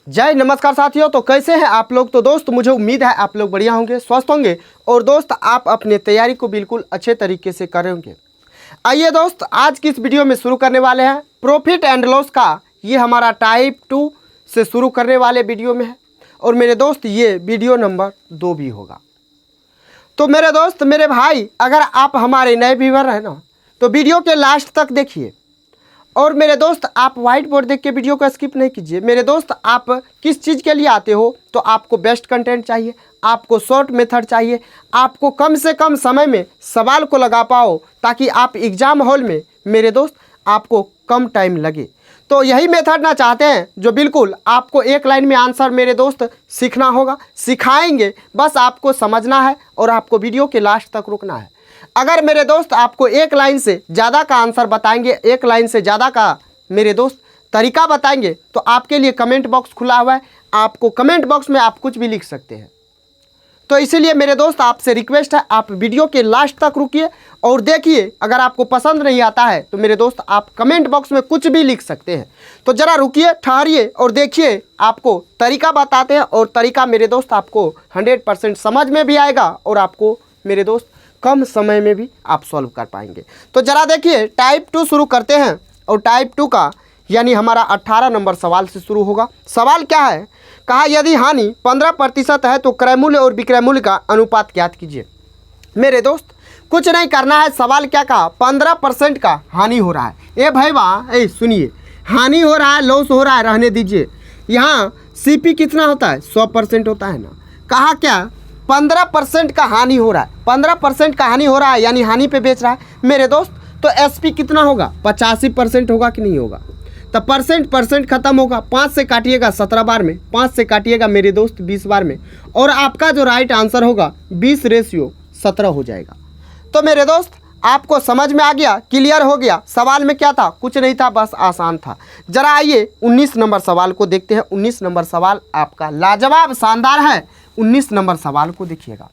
जय नमस्कार साथियों। तो कैसे हैं आप लोग। तो दोस्त मुझे उम्मीद है आप लोग बढ़िया होंगे, स्वस्थ होंगे और दोस्त आप अपने तैयारी को बिल्कुल अच्छे तरीके से कर रहे होंगे। आइए दोस्त आज की इस वीडियो में शुरू करने वाले हैं प्रॉफिट एंड लॉस का। ये हमारा टाइप 2 से शुरू करने वाले वीडियो में है और मेरे दोस्त ये वीडियो नंबर 2 भी होगा। तो मेरे दोस्त मेरे भाई, अगर आप हमारे नए व्यूअर हैं ना तो वीडियो के लास्ट तक देखिए। और मेरे दोस्त आप व्हाइट बोर्ड देख के वीडियो को स्किप नहीं कीजिए। मेरे दोस्त आप किस चीज़ के लिए आते हो, तो आपको बेस्ट कंटेंट चाहिए, आपको शॉर्ट मेथड चाहिए, आपको कम से कम समय में सवाल को लगा पाओ ताकि आप एग्ज़ाम हॉल में मेरे दोस्त आपको कम टाइम लगे। तो यही मेथड ना चाहते हैं जो बिल्कुल आपको एक लाइन में आंसर मेरे दोस्त सीखना होगा, सिखाएंगे, बस आपको समझना है और आपको वीडियो के लास्ट तक रुकना है। अगर मेरे दोस्त आपको एक लाइन से ज़्यादा का आंसर बताएंगे, एक लाइन से ज़्यादा का मेरे दोस्त तरीका बताएंगे, तो आपके लिए कमेंट बॉक्स खुला हुआ है। आपको कमेंट बॉक्स में आप कुछ भी लिख सकते हैं। तो इसीलिए मेरे दोस्त आपसे रिक्वेस्ट है, आप वीडियो के लास्ट तक रुकिए और देखिए। अगर आपको पसंद नहीं आता है तो मेरे दोस्त आप कमेंट बॉक्स में कुछ भी लिख सकते हैं। तो ज़रा रुकिए, ठहरिए और देखिए, आपको तरीका बताते हैं और तरीका मेरे दोस्त आपको 100% समझ में भी आएगा और आपको मेरे दोस्त कम समय में भी आप सॉल्व कर पाएंगे। तो ज़रा देखिए, टाइप 2 शुरू करते हैं और टाइप 2 का यानी हमारा 18 नंबर सवाल से शुरू होगा। सवाल क्या है, कहा यदि हानि 15% है तो क्रय मूल्य और विक्रय मूल्य का अनुपात ज्ञात कीजिए। मेरे दोस्त कुछ नहीं करना है। सवाल क्या कहा, 15% का हानि हो रहा है। ए भाई वाह, सुनिए, हानि हो रहा है, लॉस हो रहा है, रहने दीजिए। यहाँ सीपी कितना होता है, 100% होता है ना। कहा क्या, 15% का हानि हो रहा है। 15% का हानि हो रहा है यानी हानि पे बेच रहा है मेरे दोस्त। तो एसपी कितना होगा, 85% होगा कि नहीं होगा। तो परसेंट खत्म होगा। 5 से काटिएगा 17 बार में, 5 से काटिएगा मेरे दोस्त 20 बार में, और आपका जो राइट आंसर होगा 20:17 हो जाएगा। तो मेरे दोस्त आपको समझ में आ गया, क्लियर हो गया। सवाल में क्या था, कुछ नहीं था, बस आसान था। जरा आइए 19 नंबर सवाल को देखते हैं। 19 नंबर सवाल आपका लाजवाब शानदार है। 19 नंबर सवाल को देखिएगा।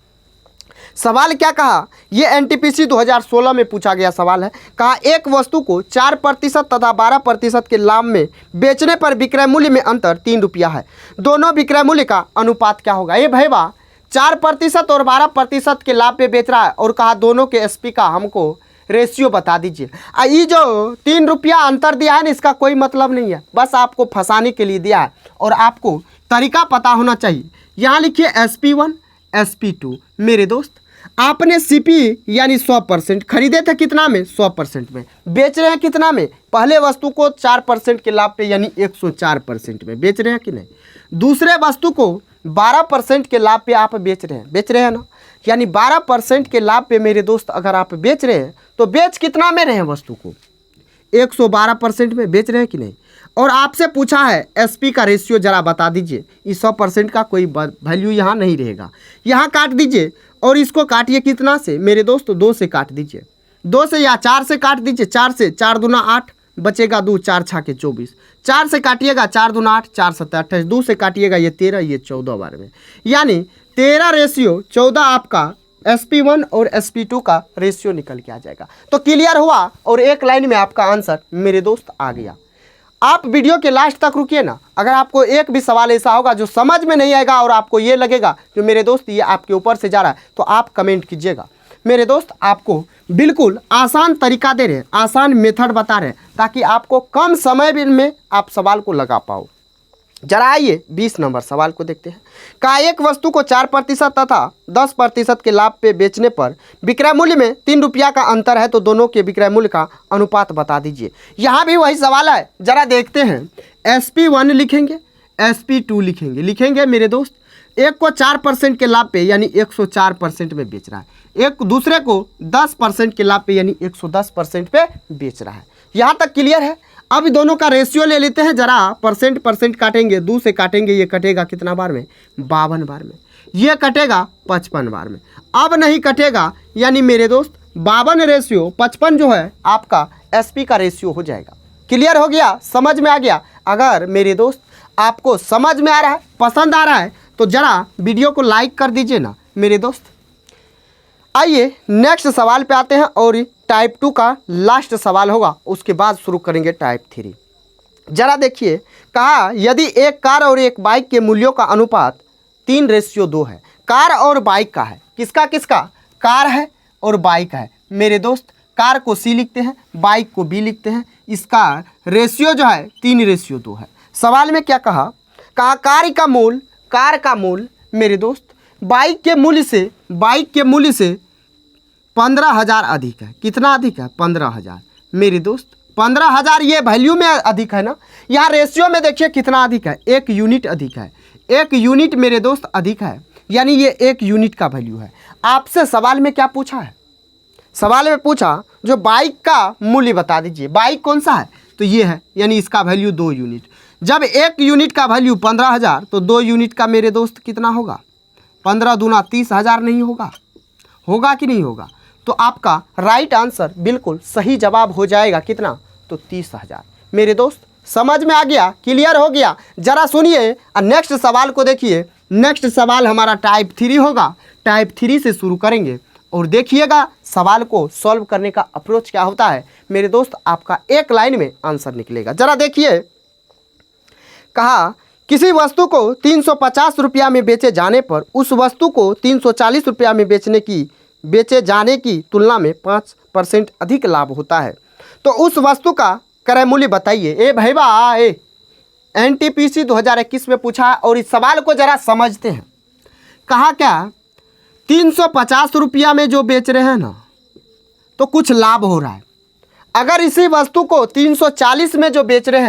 सवाल क्या कहा, ये एनटीपीसी 2016 में पूछा गया सवाल है। कहा एक वस्तु को 4% तथा 12% के लाभ में बेचने पर विक्रय मूल्य में अंतर 3 रुपया है। दोनों विक्रय मूल्य का अनुपात क्या होगा। ये भाई वाह, 4% और 12% के लाभ पे बेच रहा है और कहा दोनों के एसपी का हमको रेशियो बता दीजिए। ये जो 3 रुपया अंतर दिया है ना, इसका कोई मतलब नहीं है, बस आपको फंसाने के लिए दिया है और आपको तरीका पता होना चाहिए। यहाँ लिखिए SP1 SP2। मेरे दोस्त आपने सीपी यानी 100% खरीदे थे, कितना में, 100% में। बेच रहे हैं कितना में, पहले वस्तु को 4% के लाभ पे यानी 104% में बेच रहे हैं कि नहीं। दूसरे वस्तु को 12% के लाभ पे आप बेच रहे हैं ना, यानी 12% के लाभ पे मेरे दोस्त अगर आप बेच रहे हैं तो बेच कितना में रहे हैं, वस्तु को 112% में बेच रहे हैं कि नहीं। और आपसे पूछा है एसपी का रेशियो जरा बता दीजिए। इस 100% का कोई वैल्यू यहाँ नहीं रहेगा, यहाँ काट दीजिए और इसको काटिए कितना से मेरे दोस्त, 2 से काट दीजिए, 2 से या 4 से काट दीजिए। 4 से 4 दूना 8 बचेगा 2, 4 छः के 24। 4 से काटिएगा 4 दूना 8, 4 7 28, 2 से काटिएगा ये 13, ये 14 बार में, यानी 13:14 आपका SP1 और SP2 का रेशियो निकल के आ जाएगा। तो क्लियर हुआ और एक लाइन में आपका आंसर मेरे दोस्त आ गया। आप वीडियो के लास्ट तक रुकिए ना। अगर आपको एक भी सवाल ऐसा होगा जो समझ में नहीं आएगा और आपको ये लगेगा जो मेरे दोस्त ये आपके ऊपर से जा रहा है, तो आप कमेंट कीजिएगा। मेरे दोस्त आपको बिल्कुल आसान तरीका दे रहे हैं, आसान मेथड बता रहे हैं ताकि आपको कम समय में आप सवाल को लगा पाओ। जरा आइए 20 नंबर सवाल को देखते हैं। कहा एक वस्तु को 4% तथा 10% के लाभ पे बेचने पर विक्रय मूल्य में 3 रुपया का अंतर है तो दोनों के विक्रय मूल्य का अनुपात बता दीजिए। यहाँ भी वही सवाल है, जरा देखते हैं। SP1 लिखेंगे, SP2 लिखेंगे मेरे दोस्त। एक को 4% के लाभ पे यानी 104% में बेच रहा है, एक दूसरे को 10% के लाभ पे यानी 110% पे बेच रहा है। यहाँ तक क्लियर है। अब दोनों का रेशियो ले लेते हैं। जरा परसेंट काटेंगे, 2 से काटेंगे, ये कटेगा कितना बार में, 52 बार में, ये कटेगा 55 बार में। अब नहीं कटेगा यानी मेरे दोस्त 52:55 जो है आपका एसपी का रेशियो हो जाएगा। क्लियर हो गया, समझ में आ गया। अगर मेरे दोस्त आपको समझ में आ रहा है, पसंद आ रहा है, तो ज़रा वीडियो को लाइक कर दीजिए ना मेरे दोस्त। आइए नेक्स्ट सवाल पे आते हैं और टाइप 2 का लास्ट सवाल होगा, उसके बाद शुरू करेंगे टाइप 3। जरा देखिए, कहा यदि एक कार और एक बाइक के मूल्यों का अनुपात 3:2 है। कार और बाइक का है, किसका किसका? कार है और बाइक है। मेरे दोस्त कार को C लिखते हैं, बाइक को B लिखते हैं। इसका रेशियो जो है 3:2 है। सवाल में क्या कहा? कहा कार का मूल्य मेरे दोस्त बाइक के मूल्य से 15,000 अधिक है। कितना अधिक है? 15,000। मेरे दोस्त 15,000 ये वैल्यू में अधिक है ना। यहाँ रेशियो में देखिए कितना अधिक है, 1 यूनिट अधिक है। 1 यूनिट मेरे दोस्त अधिक है, यानी ये 1 यूनिट का वैल्यू है। आपसे सवाल में क्या पूछा है? सवाल में पूछा जो बाइक का मूल्य बता दीजिए। बाइक कौन सा है? तो ये है, यानी इसका वैल्यू 2 यूनिट। जब 1 यूनिट का वैल्यू 15,000 तो 2 यूनिट का मेरे दोस्त कितना होगा? 15 दूना 30,000 नहीं होगा? होगा कि नहीं होगा? तो आपका राइट आंसर बिल्कुल सही जवाब हो जाएगा। कितना? तो 30,000। मेरे दोस्त समझ में आ गया? क्लियर हो गया? जरा सुनिए और नेक्स्ट सवाल को देखिए। नेक्स्ट सवाल हमारा टाइप 3 होगा। टाइप 3 से शुरू करेंगे और देखिएगा सवाल को सॉल्व करने का अप्रोच क्या होता है। मेरे दोस्त आपका एक लाइन में आंसर निकलेगा। जरा देखिए, कहा किसी वस्तु को 350 रुपया में बेचे जाने पर उस वस्तु को 340 रुपया में बेचे जाने की तुलना में 5% अधिक लाभ होता है, तो उस वस्तु का क्रय मूल्य बताइए। ए भैया NTPC 2021 में पूछा है और इस सवाल को जरा समझते हैं। कहा क्या? 350 रुपया में जो बेच रहे हैं ना, तो कुछ लाभ हो रहा है। अगर इसी वस्तु को 340 में जो बेच रहे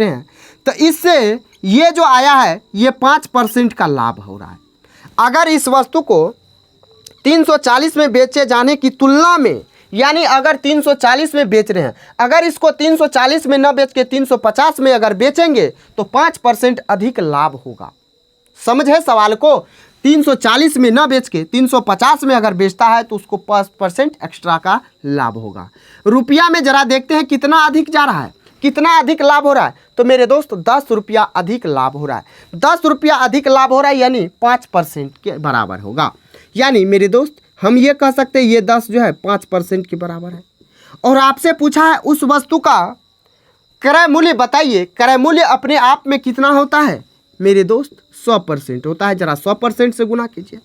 हैं, तो इससे ये जो आया है ये 5% का लाभ हो रहा है। अगर इस वस्तु को 340 में बेचे जाने की तुलना में, यानी अगर 340 में बेच रहे हैं, अगर इसको 340 में न बेच के 350 में अगर बेचेंगे तो 5% अधिक लाभ होगा। समझे सवाल को? 340 में न बेच के 350 में अगर बेचता है तो उसको 5% एक्स्ट्रा का लाभ होगा। रुपया में जरा देखते हैं कितना अधिक जा रहा है, कितना अधिक लाभ हो रहा है। तो मेरे दोस्त 10 रुपया अधिक लाभ हो रहा है। 10 रुपया अधिक लाभ हो रहा है, यानी 5% के बराबर होगा। यानी मेरे दोस्त हम ये कह सकते हैं ये 10 जो है 5% के बराबर है। और आपसे पूछा है उस वस्तु का क्रय मूल्य बताइए। क्रय मूल्य अपने आप में कितना होता है मेरे दोस्त? 100% होता है। जरा 100% से गुना कीजिए,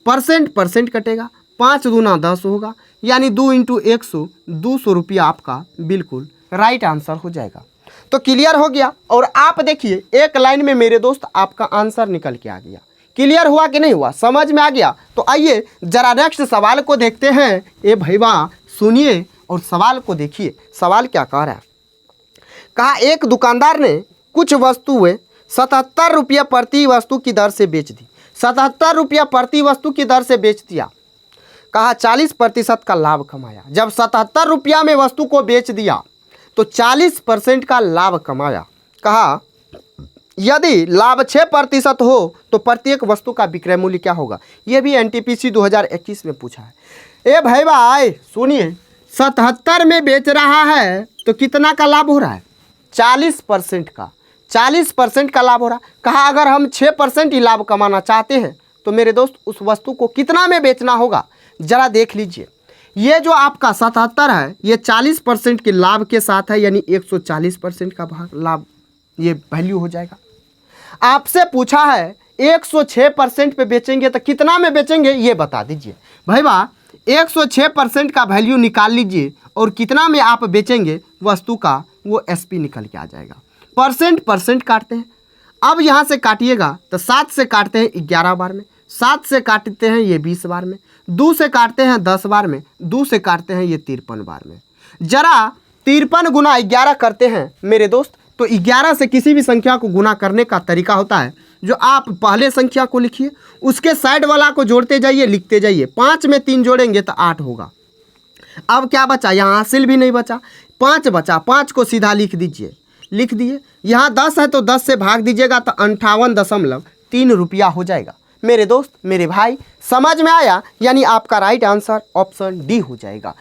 परसेंट कटेगा, 5 दूना 10 होगा, यानी 2 × 100 200 रुपया आपका बिल्कुल राइट आंसर हो जाएगा। तो क्लियर हो गया। और आप देखिए एक लाइन में मेरे दोस्त आपका आंसर निकल के आ गया। क्लियर हुआ कि नहीं हुआ? समझ में आ गया? तो आइए जरा नेक्स्ट सवाल को देखते हैं। ए भैया सुनिए और सवाल को देखिए। सवाल क्या कह रहा है? कहा एक दुकानदार ने कुछ वस्तुएं 77 रुपया प्रति वस्तु की दर से बेच दी। 77 रुपया प्रति वस्तु की दर से बेच दिया। कहा 40% का लाभ कमाया। जब 77 रुपया में वस्तु को बेच दिया तो 40% का लाभ कमाया। कहा यदि लाभ 6% हो तो प्रत्येक वस्तु का विक्रय मूल्य क्या होगा? यह भी NTPC 2021 में पूछा है। ए भाई भाई सुनिए, 77 में बेच रहा है तो कितना का लाभ हो रहा है? 40% का। 40% का लाभ हो रहा है। कहा अगर हम 6% ही लाभ कमाना चाहते हैं तो मेरे दोस्त उस वस्तु को कितना में बेचना होगा? जरा देख लीजिए, ये जो आपका 77 है ये 40% के लाभ के साथ है, यानी 140% का भाग लाभ ये वैल्यू हो जाएगा। आपसे पूछा है 106% पे बेचेंगे तो कितना में बेचेंगे ये बता दीजिए। भैया 106% का वैल्यू निकाल लीजिए और कितना में आप बेचेंगे वस्तु का, वो SP निकल के आ जाएगा। परसेंट काटते हैं। अब यहाँ से काटिएगा तो 7 से काटते हैं 11 बार में, 7 से काटते हैं ये 20 बार में, 2 से काटते हैं 10 बार में, 2 से काटते हैं ये 53 बार में। जरा 53 गुना 11 करते हैं मेरे दोस्त, तो 11 से किसी भी संख्या को गुना करने का तरीका होता है जो आप पहले संख्या को लिखिए, उसके साइड वाला को जोड़ते जाइए, लिखते जाइए। 5 में 3 जोड़ेंगे तो 8 होगा। अब क्या बचा? यहाँ हासिल भी नहीं बचा, 5 बचा। 5 को सीधा लिख दीजिए, लिख दिए। यहाँ 10 है तो 10 से भाग दीजिएगा तो 58.3 रुपया हो जाएगा। मेरे दोस्त मेरे भाई समझ में आया? यानी आपका राइट आंसर ऑप्शन D हो जाएगा।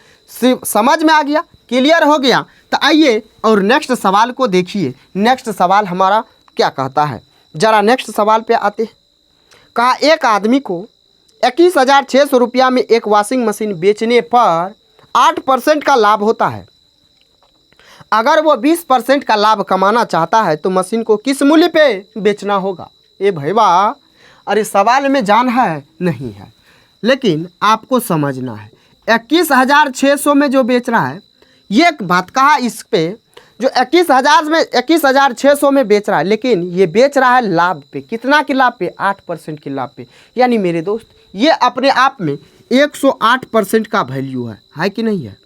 समझ में आ गया? क्लियर हो गया? तो आइए और नेक्स्ट सवाल को देखिए। नेक्स्ट सवाल हमारा क्या कहता है, जरा नेक्स्ट सवाल पे आते हैं। कहा एक आदमी को 21,600 रुपया में एक वॉशिंग मशीन बेचने पर 8% का लाभ होता है। अगर वो 20% का लाभ कमाना चाहता है तो मशीन को किस मूल्य पे बेचना होगा? ए भैया, अरे सवाल में जान है नहीं है, लेकिन आपको समझना है। 21,600 में जो बेच रहा है, ये एक बात कहा इस पे, जो 21,600 में बेच रहा है, लेकिन ये बेच रहा है लाभ पे। कितना के लाभ पे? 8% के लाभ पे। यानी मेरे दोस्त, ये अपने आप में 108% का वैल्यू है कि नहीं है?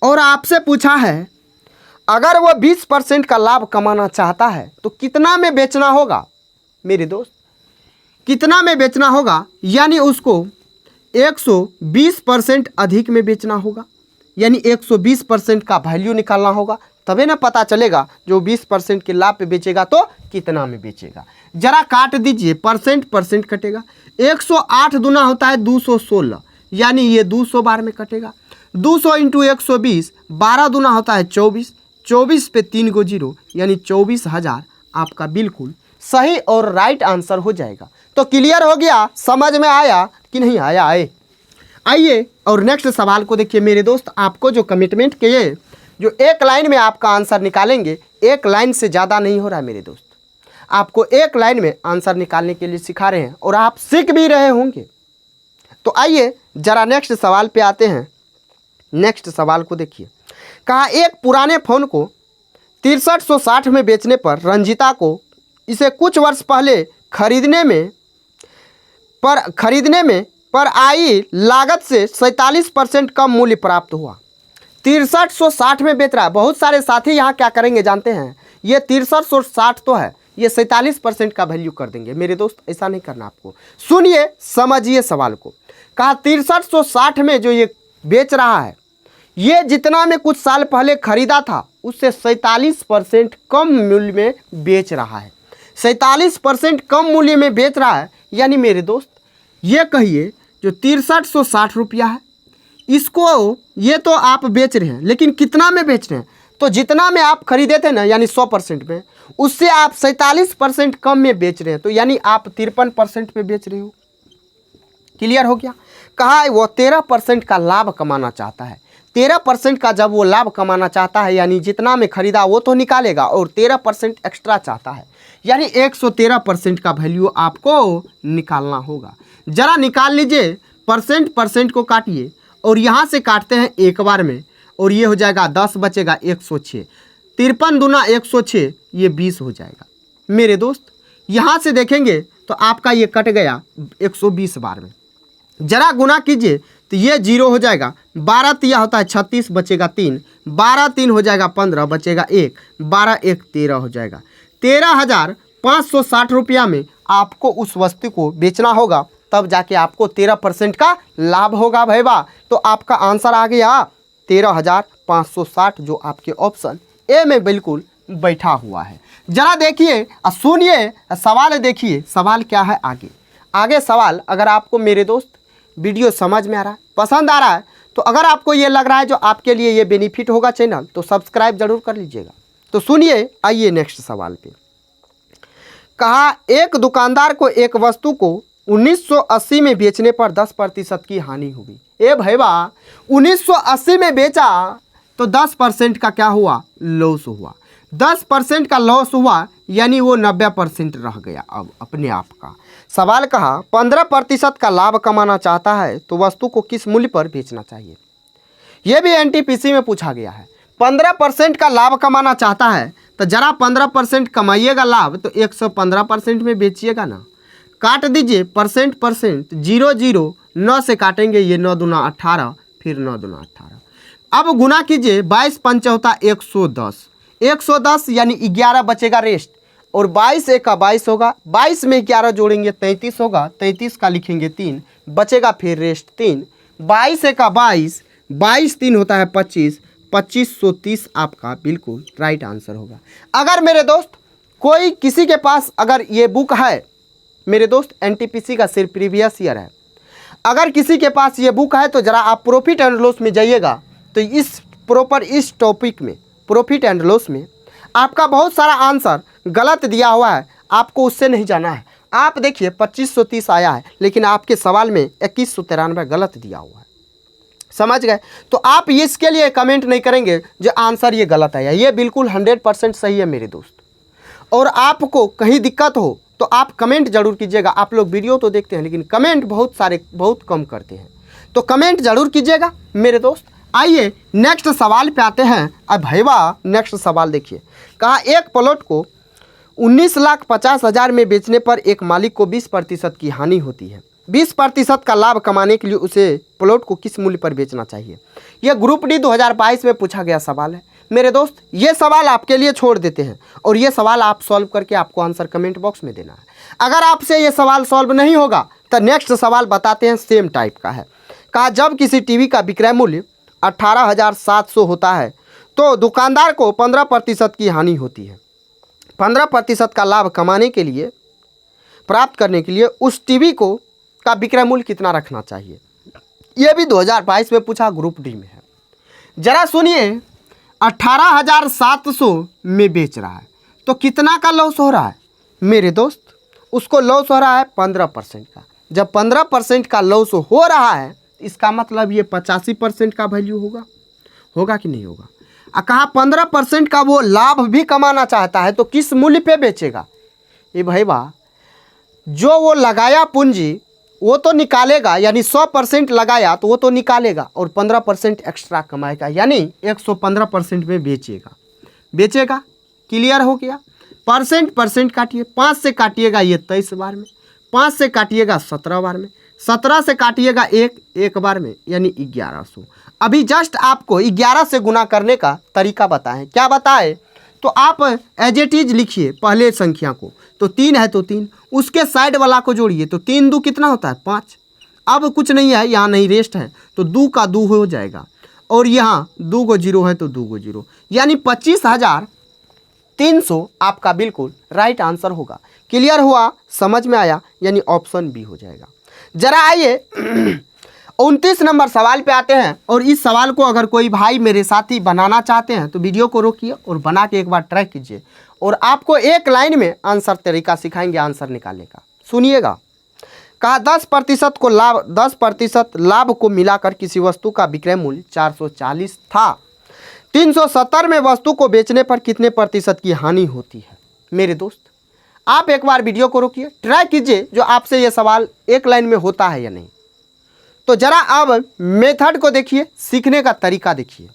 और आपसे पूछा है अगर वो 20% का लाभ कमाना चाहता है तो कितना में बेचना होगा? मेरे दोस्त, कितना में बेचना होगा? यानी उसको 120% अधिक में बेचना होगा, यानी 120% का वैल्यू निकालना होगा, तभी ना पता चलेगा जो 20% के लाभ पे बेचेगा तो कितना में बेचेगा। जरा काट दीजिए, परसेंट कटेगा। 108 दुना होता है 216, यानी ये 200 बार में कटेगा। 200 इंटू 120, 12 दुना होता है 24, 24 पे 3 गो 0, यानी 24,000 आपका बिल्कुल सही और राइट आंसर हो जाएगा। तो क्लियर हो गया? समझ में आया कि नहीं आया? आइए और नेक्स्ट सवाल को देखिए मेरे दोस्त। आपको जो कमिटमेंट किए, जो एक लाइन में आपका आंसर निकालेंगे, एक लाइन से ज़्यादा नहीं हो रहा है मेरे दोस्त, आपको एक लाइन में आंसर निकालने के लिए सिखा रहे हैं और आप सीख भी रहे होंगे। तो आइए जरा नेक्स्ट सवाल पे आते हैं। नेक्स्ट सवाल को देखिए, कहा एक पुराने फ़ोन को 6360 में बेचने पर रंजीता को इसे कुछ वर्ष पहले खरीदने में पर आई लागत से 47% कम मूल्य प्राप्त हुआ। 6360 में बेच रहा है। बहुत सारे साथी यहाँ क्या करेंगे जानते हैं? ये 6360 तो है, ये 47% का वैल्यू कर देंगे। मेरे दोस्त, ऐसा नहीं करना आपको। सुनिए, समझिए सवाल को। कहा 6360 में जो ये बेच रहा है, ये जितना में कुछ साल पहले खरीदा था उससे 47% कम मूल्य में बेच रहा है। 47% कम मूल्य में बेच रहा है, यानी मेरे दोस्त ये कहिए जो 6360 रुपया है, इसको ये तो आप बेच रहे हैं, लेकिन कितना में बेच रहे हैं? तो जितना में आप खरीदे थे ना, यानी 100% में, उससे आप 47% कम में बेच रहे हैं, तो यानी आप 53% में बेच रहे हो। क्लियर हो गया? कहा वो 13% का लाभ कमाना चाहता है। 13% का जब वो लाभ कमाना चाहता है, यानी जितना में खरीदा वो तो निकालेगा, और 13% एक्स्ट्रा चाहता है, यानी 113% का वैल्यू आपको निकालना होगा। जरा निकाल लीजिए, परसेंट को काटिए और यहाँ से काटते हैं एक बार में, और ये हो जाएगा 10, बचेगा 106। 53 दुना 106, ये 20 हो जाएगा। मेरे दोस्त, यहाँ से देखेंगे तो आपका ये कट गया 120 बार में। जरा गुना कीजिए तो ये 0 हो जाएगा। 12 तिया होता है 36, बचेगा 3, 12 3 हो जाएगा 15, बचेगा 1, 12 1 13 हो जाएगा। 13,560 रुपया में आपको उस वस्तु को बेचना होगा, तब जाके आपको 13% का लाभ होगा भैया। तो आपका आंसर आ गया 13,560, जो आपके ऑप्शन ए में बिल्कुल बैठा हुआ है। जरा देखिए, सुनिए सवाल, देखिए सवाल क्या है आगे सवाल। अगर आपको मेरे दोस्त वीडियो समझ में आ रहा है, पसंद आ रहा है, तो अगर आपको ये लग रहा है जो आपके लिए ये बेनिफिट होगा चैनल, तो सब्सक्राइब जरूर कर लीजिएगा। तो सुनिए, आइए नेक्स्ट सवाल पे। कहा एक दुकानदार को एक वस्तु को 1980 में बेचने पर 10% की हानि हुई। ए भैया, 1980 में बेचा तो 10% का क्या हुआ? लॉस हुआ। 10% का लॉस हुआ, यानी वो 90% रह गया अब अपने आप का। सवाल कहा 15% का लाभ कमाना चाहता है तो वस्तु को किस मूल्य पर बेचना चाहिए? ये भी एनटीपीसी में पूछा गया है। 15% का लाभ कमाना चाहता है तो जरा 15% कमाइएगा लाभ, तो 115% में बेचिएगा ना। काट दीजिए, परसेंट 0 0 9 से काटेंगे, ये 9 दूना 18, फिर 9 दूना 18। अब गुना कीजिए, 22 पंच होता 110, 110 यानी 11 बचेगा रेस्ट, और 22 एक का 22 होगा, 22 में 11 जोड़ेंगे 33 होगा, 33 का लिखेंगे 3, बचेगा फिर रेस्ट 3, 22 एक का 22, 22 3 होता है 25, 2530 आपका बिल्कुल राइट आंसर होगा। अगर मेरे दोस्त कोई किसी के पास अगर ये बुक है मेरे दोस्त, एनटीपीसी का सिर्फ प्रीवियस ईयर है, अगर किसी के पास ये बुक है तो ज़रा आप प्रॉफिट एंड लॉस में जाइएगा, तो इस टॉपिक में प्रॉफिट एंड लॉस में आपका बहुत सारा आंसर गलत दिया हुआ है, आपको उससे नहीं जाना है। आप देखिए 2530 आया है, लेकिन आपके सवाल में 2193 गलत दिया हुआ है। समझ गए। तो आप इसके लिए कमेंट नहीं करेंगे जो आंसर ये गलत है, ये बिल्कुल 100% सही है मेरे दोस्त। और आपको कहीं दिक्कत हो तो आप कमेंट जरूर कीजिएगा। आप लोग वीडियो तो देखते हैं लेकिन कमेंट बहुत कम करते हैं, तो कमेंट जरूर कीजिएगा मेरे दोस्त। आइए नेक्स्ट सवाल पे आते हैं। अब भैया नेक्स्ट सवाल देखिए, कहा एक प्लॉट को 19,50,000 में बेचने पर एक मालिक को 20% की हानि होती है। 20% का लाभ कमाने के लिए उसे प्लॉट को किस मूल्य पर बेचना चाहिए? यह ग्रुप डी 2022 में पूछा गया सवाल है मेरे दोस्त। ये सवाल आपके लिए छोड़ देते हैं और ये सवाल आप सॉल्व करके आपको आंसर कमेंट बॉक्स में देना है। अगर आपसे ये सवाल सॉल्व नहीं होगा तो नेक्स्ट सवाल बताते हैं, सेम टाइप का है। कहा जब किसी टीवी का विक्रय मूल्य 18,700 होता है तो दुकानदार को 15% की हानि होती है। 15% का लाभ कमाने के लिए प्राप्त करने के लिए उस टीवी को का विक्रय मूल्य कितना रखना चाहिए? यह भी 2022 में पूछा, ग्रुप डी में है। जरा सुनिए, 18,700 में बेच रहा है तो कितना का लॉस हो रहा है मेरे दोस्त? उसको लॉस हो रहा है 15% का। जब 15% का लॉस हो रहा है इसका मतलब ये 85% का वैल्यू होगा कि नहीं होगा? कहा 15% का वो लाभ भी कमाना चाहता है तो किस मूल्य पे बेचेगा? ये भैया जो वो लगाया पूंजी वो तो निकालेगा, यानी 100% लगाया तो वो तो निकालेगा और 15% एक्स्ट्रा कमाएगा, यानी 115% में बेचेगा। क्लियर हो गया? परसेंट काटिए, 5 से काटिएगा ये 23 बार में, 5 से काटिएगा 17 बार में, 17 से काटिएगा एक बार में, यानी 1100। अभी जस्ट आपको 11 से गुना करने का तरीका बताएं। क्या बताए? तो आप एज इट इज लिखिए पहले संख्या को, तो 3 है तो 3, उसके साइड वाला को जोड़िए तो 3 2 कितना होता है? 5। अब कुछ नहीं है, यहाँ नहीं रेस्ट है तो 2 का 2 हो जाएगा और यहाँ 2 को 0 है तो 2 को 0, यानी 25,300 आपका बिल्कुल राइट आंसर होगा। क्लियर हुआ? समझ में आया? यानी ऑप्शन बी हो जाएगा। जरा आइए 29 नंबर सवाल पे आते हैं और इस सवाल को अगर कोई भाई मेरे साथी बनाना चाहते हैं तो वीडियो को रोकिए और बना के एक बार ट्राई कीजिए और आपको एक लाइन में आंसर तरीका सिखाएंगे आंसर निकालने का। सुनिएगा, कहा 10% लाभ को मिलाकर किसी वस्तु का विक्रय मूल्य 440 था। 370 में वस्तु को बेचने पर कितने प्रतिशत की हानि होती है? मेरे दोस्त आप एक बार वीडियो को रोकिए, ट्राई कीजिए जो आपसे ये सवाल एक लाइन में होता है या नहीं। तो जरा अब मेथड को देखिए, सीखने का तरीका देखिए।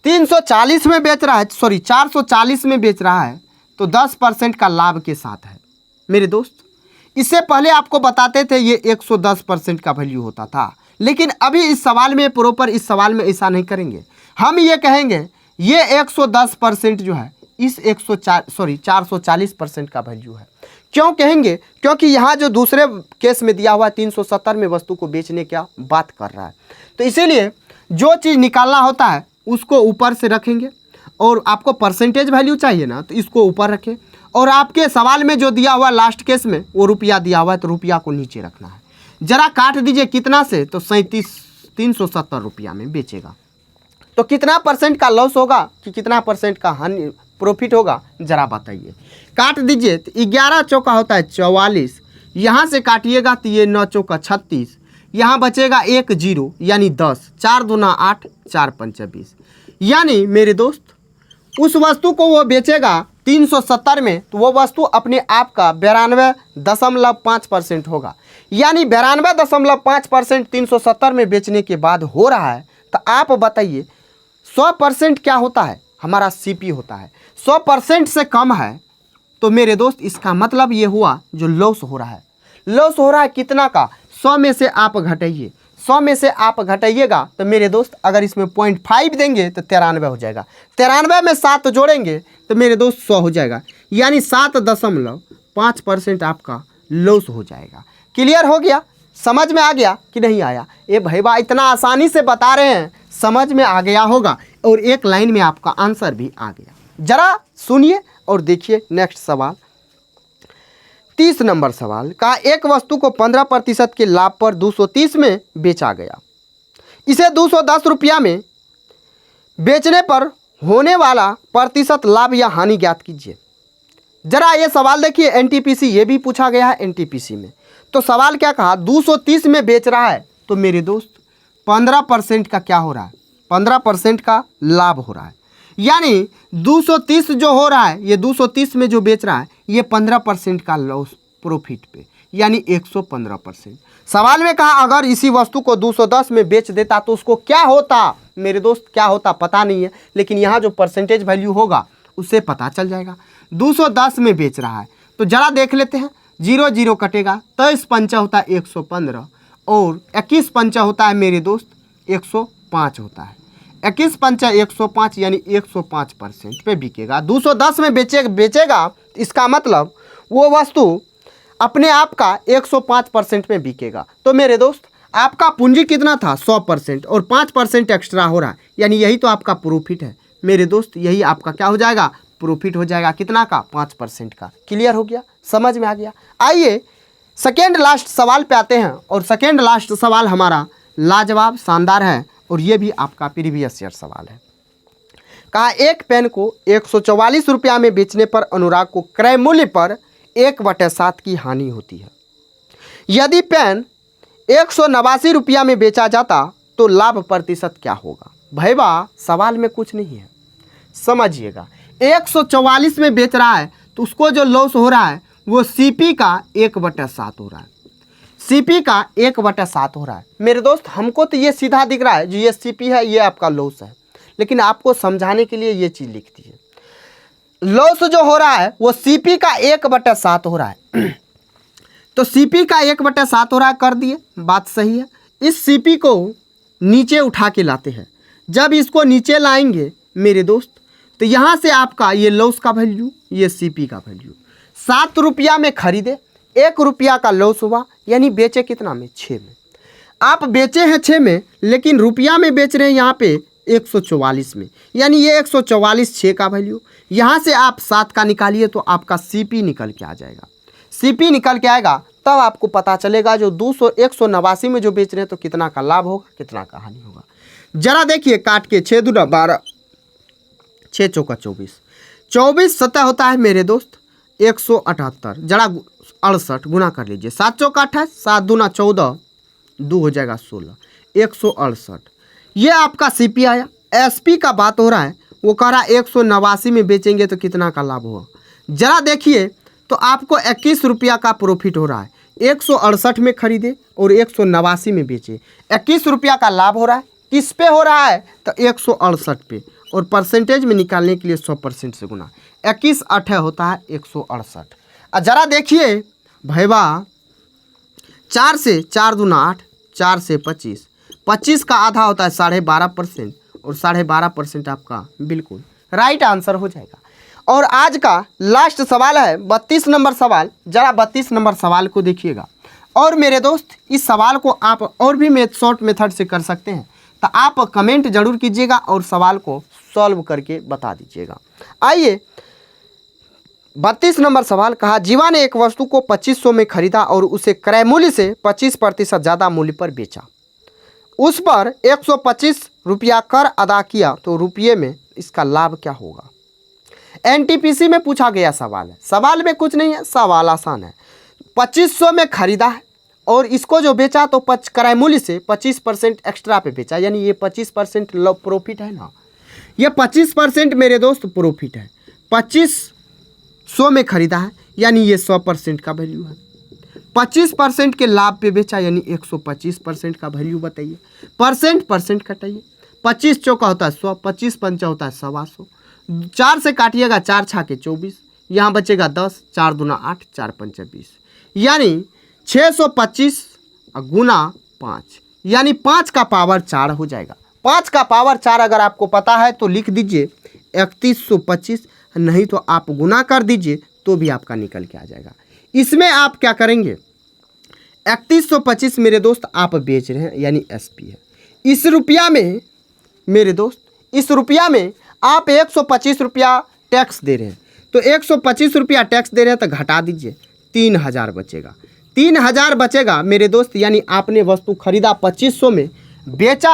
340 में बेच रहा है, 440 में बेच रहा है तो 10% का लाभ के साथ है मेरे दोस्त। इससे पहले आपको बताते थे ये 110% का वैल्यू होता था, लेकिन अभी इस सवाल में प्रॉपर इस सवाल में ऐसा नहीं करेंगे। हम ये कहेंगे ये 110% जो है इस 440% का वैल्यू है। क्यों कहेंगे? क्योंकि यहाँ जो दूसरे केस में दिया हुआ है 370 में वस्तु को बेचने क्या बात कर रहा है, तो इसीलिए जो चीज़ निकालना होता है उसको ऊपर से रखेंगे और आपको परसेंटेज वैल्यू चाहिए ना तो इसको ऊपर रखें और आपके सवाल में जो दिया हुआ लास्ट केस में वो रुपया दिया हुआ है तो रुपया को नीचे रखना है। जरा काट दीजिए कितना से, तो 370 रुपया में बेचेगा तो कितना परसेंट का लॉस होगा कि कितना परसेंट का हानि प्रॉफिट होगा जरा बताइए। काट दीजिए तो 11 चौका होता है 44, यहाँ से काटिएगा तो ये 9 चौका 36, यहाँ बचेगा 1 0 यानी 10, 4 दूना 8, 4 पंचा 20। यानी मेरे दोस्त उस वस्तु को वो बेचेगा 370 में तो वो वस्तु अपने आप का 92.5% होगा, यानी 92.5% 370 में बेचने के बाद हो रहा है। तो आप बताइए 100% क्या होता है? हमारा सीपी होता है। 100% से कम है तो मेरे दोस्त इसका मतलब ये हुआ जो लॉस हो रहा है। लॉस हो रहा है कितना का? 100 में से आप घटाइए, 100 में से आप घटाइएगा तो मेरे दोस्त अगर इसमें 0.5 देंगे तो 93 हो जाएगा। 93 में 7 जोड़ेंगे तो मेरे दोस्त 100 हो जाएगा, यानी 7.5% आपका लॉस हो जाएगा। क्लियर हो गया? समझ में आ गया कि नहीं आया? ये भैया इतना आसानी से बता रहे हैं, समझ में आ गया होगा और एक लाइन में आपका आंसर भी आ गया। जरा सुनिए और देखिए नेक्स्ट सवाल। 30 नंबर सवाल का एक वस्तु को 15% के लाभ पर 230 में बेचा गया। इसे 210 रुपया में बेचने पर होने वाला प्रतिशत लाभ या हानि ज्ञात कीजिए। जरा ये सवाल देखिए, एनटीपीसी ये भी पूछा गया है एनटीपीसी में। तो सवाल क्या कहा? 230 में बेच रहा है तो मेरे दोस्त 15% का क्या हो रहा है, 15% का लाभ हो रहा है। यानी 230 जो हो रहा है, ये 230 में जो बेच रहा है ये 15% का लॉस प्रॉफिट पे, यानी 115%। सवाल में कहा अगर इसी वस्तु को 210 में बेच देता तो उसको क्या होता मेरे दोस्त, क्या होता पता नहीं है, लेकिन यहाँ जो परसेंटेज वैल्यू होगा उससे पता चल जाएगा। 210 में बेच रहा है तो जरा देख लेते हैं, 0 0 कटेगा, 23 पंचा होता है 115 और 21 पंचा होता है मेरे दोस्त 105 होता है। 21 पंचा 105 यानी 105% पे बिकेगा। 210 में बेचेगा इसका मतलब वो वस्तु अपने आप का 105% में बिकेगा। तो मेरे दोस्त आपका पूंजी कितना था 100% और 5% एक्स्ट्रा हो रहा है, यानी यही तो आपका प्रॉफिट है मेरे दोस्त। यही आपका क्या हो जाएगा, प्रॉफिट हो जाएगा। कितना का, 5% का। क्लियर हो गया, समझ में आ गया। आइए सेकेंड लास्ट सवाल पे आते हैं और सेकेंड लास्ट सवाल हमारा लाजवाब शानदार है और ये भी आपका प्रीवियस ईयर सवाल है। कहा एक पेन को 144 रुपया में बेचने पर अनुराग को क्रय मूल्य पर 1/7 की हानि होती है। यदि पेन 189 रुपया में बेचा जाता तो लाभ प्रतिशत क्या होगा। भैया सवाल में कुछ नहीं है, समझिएगा। 144 में बेच रहा है तो उसको जो लॉस हो रहा है वो सीपी का 1/7 हो रहा है। सीपी का 1/7 हो रहा है मेरे दोस्त। हमको तो ये सीधा दिख रहा है जो ये सीपी है ये आपका लॉस है, लेकिन आपको समझाने के लिए ये चीज़ लिखती है। लॉस जो हो रहा है वो सीपी का 1/7 हो रहा है। तो सीपी का 1/7 हो रहा है, कर दिए, बात सही है। इस सीपी को नीचे उठा के लाते हैं। जब इसको नीचे लाएंगे मेरे दोस्त तो यहाँ से आपका ये लॉस का वैल्यू, ये सीपी का वैल्यू 7 रुपया में खरीदे, 1 रुपया का लॉस हुआ, यानी बेचे कितना में, 6 में। आप बेचे हैं 6 में लेकिन रुपया में बेच रहे हैं यहाँ पे 144 में, यानी ये 144 6 का वैल्यू। यहाँ से आप 7 का निकालिए तो आपका सीपी निकल के आ जाएगा। सीपी निकल के आएगा तब आपको पता चलेगा जो 189 में जो बेच रहे हैं तो कितना का लाभ होगा, कितना का हानि होगा। जरा देखिए काट के, 6 दूना 12, 6 चौका 24, 24 सतह होता है मेरे दोस्त 178, जरा 68 गुना कर लीजिए, 7 चौका 28, 7 दूना 14, 2 हो जाएगा 16, 168। ये आपका सीपी आया। एसपी का बात हो रहा है, वो कह रहा है 189 में बेचेंगे तो कितना का लाभ होगा। जरा देखिए तो आपको 21 रुपया का प्रॉफिट हो रहा है। 168 में खरीदे और 189 में बेचे, 21 रुपया का लाभ हो रहा है। किस पे हो रहा है तो 168 पे, और परसेंटेज में निकालने के लिए 100% से गुना, 21 8 होता है 168। और जरा देखिए भैया 4 से 4 दूना 8, 4 से 25, 25 का आधा होता है 12.5% और 12.5% आपका बिल्कुल राइट आंसर हो जाएगा। और आज का लास्ट सवाल है 32 नंबर सवाल। जरा 32 नंबर सवाल को देखिएगा। और मेरे दोस्त इस सवाल को आप और भी शॉर्ट मेथड से कर सकते हैं, तो आप कमेंट जरूर कीजिएगा और सवाल को सॉल्व करके बता दीजिएगा। आइए 32 नंबर सवाल। कहा जीवा ने एक वस्तु को 2500 में खरीदा और उसे क्रय मूल्य से 25% ज़्यादा मूल्य पर बेचा। उस पर 125 रुपया कर अदा किया तो रुपये में इसका लाभ क्या होगा। एनटीपीसी में पूछा गया सवाल है। सवाल में कुछ नहीं है, सवाल आसान है। 2500 में खरीदा है और इसको जो बेचा तो क्रय मूल्य से 25% एक्स्ट्रा पे बेचा, यानी ये 25% प्रॉफिट है ना। ये 25% मेरे दोस्त प्रॉफिट है। 2500 में खरीदा है यानी ये 100% का वैल्यू है। 25% के लाभ पे बेचा यानी 125% का वैल्यू बताइए। परसेंट कटाइए। 25 चौका होता है 100, 25 पंचा होता है 125। 4 से काटिएगा, 4 छाके 24, यहाँ बचेगा 10, 4 दूना 8, 4 पंचा 20, यानी 625 गुना 5, यानी 5 का पावर 4 हो जाएगा। 5 का पावर 4 अगर आपको पता है तो लिख दीजिए 3125, नहीं तो आप गुना कर दीजिए तो भी आपका निकल के आ जाएगा। इसमें आप क्या करेंगे, 3125 मेरे दोस्त आप बेच रहे हैं यानी एसपी है। इस रुपया में मेरे दोस्त, इस रुपया में आप 125 रुपया टैक्स दे रहे हैं, तो 125 रुपया टैक्स दे रहे हैं तो घटा दीजिए, 3000 बचेगा। 3000 बचेगा मेरे दोस्त, यानी आपने वस्तु खरीदा 2500 में, बेचा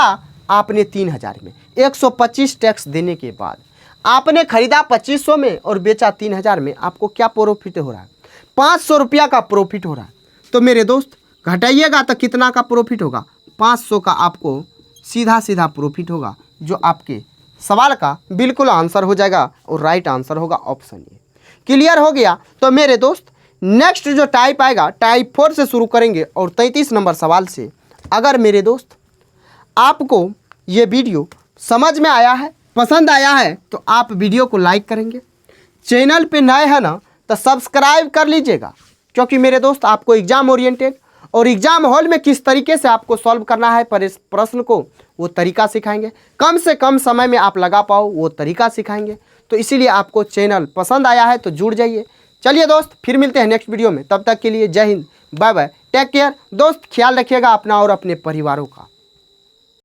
आपने 3000 में। 125 टैक्स देने के बाद आपने खरीदा 2500 में और बेचा 3000 में, आपको क्या प्रॉफिट हो रहा है, 500 रुपया का प्रॉफिट हो रहा है। तो मेरे दोस्त घटाइएगा तो कितना का प्रॉफिट होगा, 500 का आपको सीधा सीधा प्रॉफिट होगा, जो आपके सवाल का बिल्कुल आंसर हो जाएगा और राइट आंसर होगा ऑप्शन ए। क्लियर हो गया? तो मेरे दोस्त नेक्स्ट जो टाइप आएगा टाइप 4 से शुरू करेंगे और 33 नंबर सवाल से। अगर मेरे दोस्त आपको ये वीडियो समझ में आया है, पसंद आया है, तो आप वीडियो को लाइक करेंगे। चैनल पे नए हैं ना तो सब्सक्राइब कर लीजिएगा, क्योंकि मेरे दोस्त आपको एग्जाम ओरिएंटेड और एग्जाम हॉल में किस तरीके से आपको सॉल्व करना है प्रश्न को, वो तरीका सिखाएंगे। कम से कम समय में आप लगा पाओ वो तरीका सिखाएंगे। तो इसीलिए आपको चैनल पसंद आया है तो जुड़ जाइए। चलिए दोस्त, फिर मिलते हैं नेक्स्ट वीडियो में। तब तक के लिए Jai Hind, bye bye, take care. दोस्त ख्याल रखिएगा अपना और अपने परिवारों का।